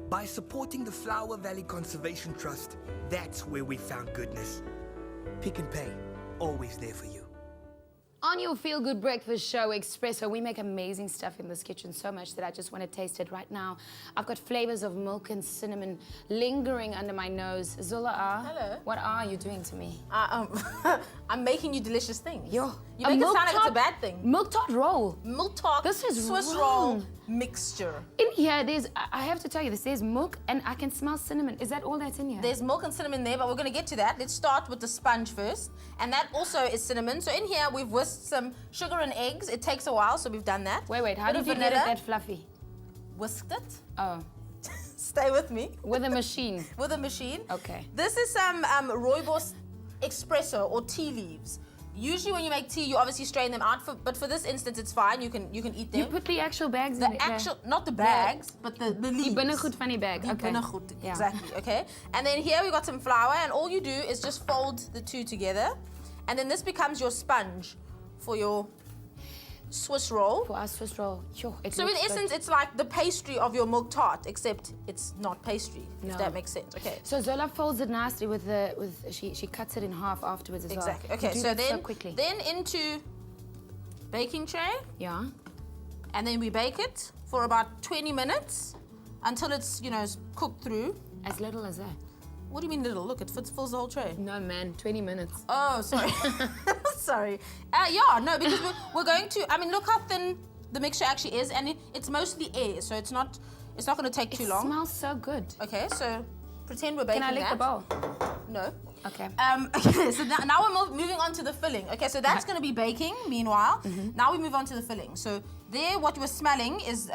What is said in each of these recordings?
By supporting the Flower Valley Conservation Trust, that's where we found goodness. Pick and Pay, always there for you. On your Feel Good Breakfast show, Espresso, we make amazing stuff in this kitchen, so much that I just want to taste it right now. I've got flavors of milk and cinnamon lingering under my nose. Zola, hello. What are you doing to me? I'm making you delicious things. Yo, you make it sound like it's a bad thing. Milk tart roll. Milk tart, this is Swiss wrong. roll mixture. In here, I have to tell you this, there's milk and I can smell cinnamon. Is that all that's in here? There's milk and cinnamon there, but we're going to get to that. Let's start with the sponge first. And that also is cinnamon. So in here, we've whisked some sugar and eggs. It takes a while, so we've done that. Wait, how did you get it that fluffy? Whisked it. Oh. Stay with me. With a machine. With a machine. Okay. This is some Rooibos espresso or tea leaves. Usually when you make tea, you obviously strain them out, but for this instance, it's fine. You can eat them. You put the actual bags in the actual, not the bags, but the leaves. Die binnengoed van die bag. Die okay. binnengoed, Yeah. exactly, okay? And then here we got some flour, and all you do is just fold the two together, and then this becomes your sponge for your Swiss roll. For our Swiss roll. Yo, so in essence, it's like the pastry of your milk tart, except it's not pastry, if that makes sense, okay? So Zola folds it nicely she cuts it in half afterwards as well. Exactly, okay, so then into baking tray. Yeah. And then we bake it for about 20 minutes until it's, cooked through. As little as that? What do you mean little? Look, it fills the whole tray. No, man, 20 minutes. Oh, sorry. Sorry. No, because we're going to, look how thin the mixture actually is, and it's mostly air, so it's not going to take too long. It smells so good. Okay, so pretend we're baking that. Can I lick the bowl? No. Okay. Okay, so now we're moving on to the filling. Okay, so that's going to be baking, meanwhile. Now we move on to the filling. So there, what we're smelling is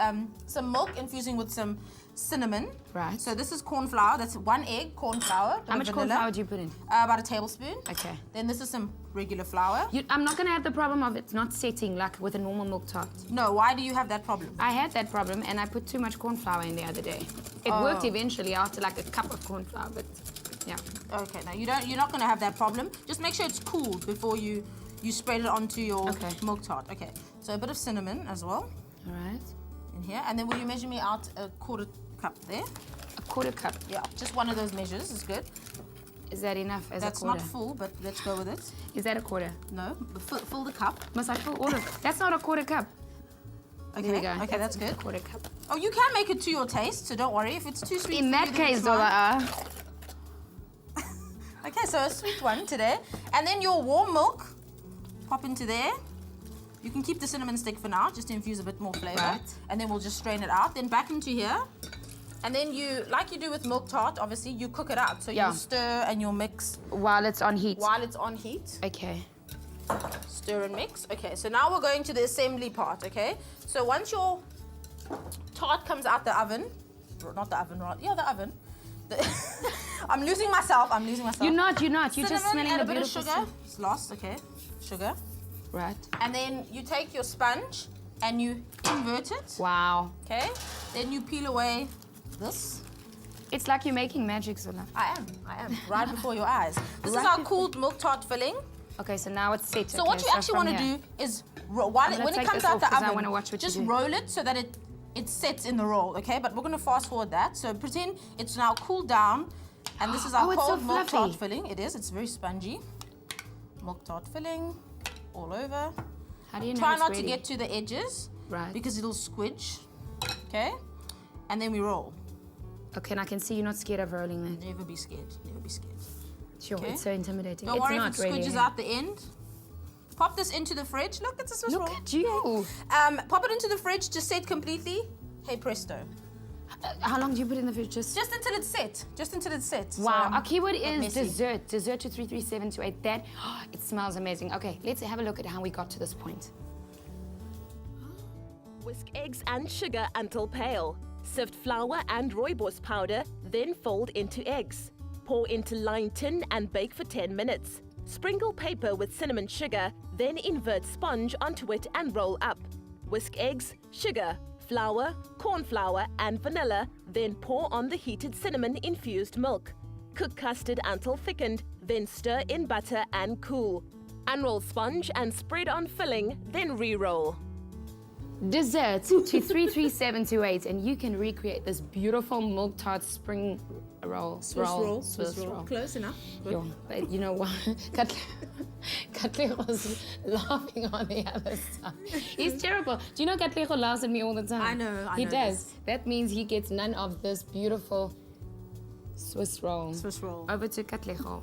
some milk infusing with some cinnamon. Right. So this is corn flour. That's 1 egg, corn flour. How much corn flour do you put in? About a tablespoon. Okay. Then this is some regular flour. I'm not going to have the problem of it not setting like with a normal milk tart. No, why do you have that problem? I had that problem and I put too much corn flour in the other day. It worked eventually after like a cup of corn flour, but yeah. Okay, now you're not going to have that problem. Just make sure it's cooled before you spread it onto your milk tart. Okay, so a bit of cinnamon as well. All right. In here, and then will you measure me out a quarter cup there? A quarter cup? Yeah, just one of those measures is good. Is that enough as a quarter? That's not full, but let's go with it. Is that a quarter? No, fill the cup. Must I fill all of? That's not a quarter cup. Okay, there we go. Okay, that's good. A quarter cup. Oh, you can make it to your taste, so don't worry. If it's too sweet, in that case, Zola. Okay, so a sweet one today, and then your warm milk. Pop into there. You can keep the cinnamon stick for now, just to infuse a bit more flavor. Right. And then we'll just strain it out. Then back into here. And then you, like you do with milk tart, obviously, you cook it out. So you'll stir and you'll mix. While it's on heat. While it's on heat. Okay. Stir and mix. Okay, so now we're going to the assembly part, okay? So once your tart comes out the oven, not the oven, right? Yeah, the oven. I'm losing myself. You're not. You're Cinnamon just smelling and the a bit of beautiful sugar. It's lost, okay. Sugar. Right. And then you take your sponge and you invert it. Wow. Okay. Then you peel away this. It's like you're making magic, Zola. I am. Right before your eyes. This is our cooled milk tart filling. Okay, so now it's set. So what you actually want to do is, when it comes out the oven, just roll it so that it sets in the roll, okay? But we're going to fast forward that. So pretend it's now cooled down. And this is our cold milk tart filling. It is. It's very spongy. Milk tart filling all over. How do you know Try it's not ready? to get to the edges. Right. Because it'll squidge. Okay? And then we roll. Okay, and I can see you're not scared of rolling that. Never be scared. Never be scared. Sure, Okay. it's so intimidating. Don't it's worry not if it squidges really, out the end. Pop this into the fridge. Look, it's a Swiss roll. Look at you. Pop it into the fridge to set completely. Hey, presto. How long do you put it in the fridge? Just until it's set. Just until it's set. Wow, So, our keyword is messy. dessert. Dessert to 33728. That, it smells amazing. Okay, let's have a look at how we got to this point. Whisk eggs and sugar until pale. Sift flour and Rooibos powder, then fold into eggs. Pour into lined tin and bake for 10 minutes. Sprinkle paper with cinnamon sugar, then invert sponge onto it and roll up. Whisk eggs, sugar, flour, corn flour and vanilla, then pour on the heated cinnamon-infused milk. Cook custard until thickened, then stir in butter and cool. Unroll sponge and spread on filling, then re-roll. Dessert to 33728, and you can recreate this beautiful milk tart spring roll. Swiss roll. Close enough. Yo, but you know what? Katlego was laughing on the other side. He's terrible. Do you know Katlego laughs at me all the time? I know. He does. That means he gets none of this beautiful Swiss roll. Swiss roll. Over to Katlego.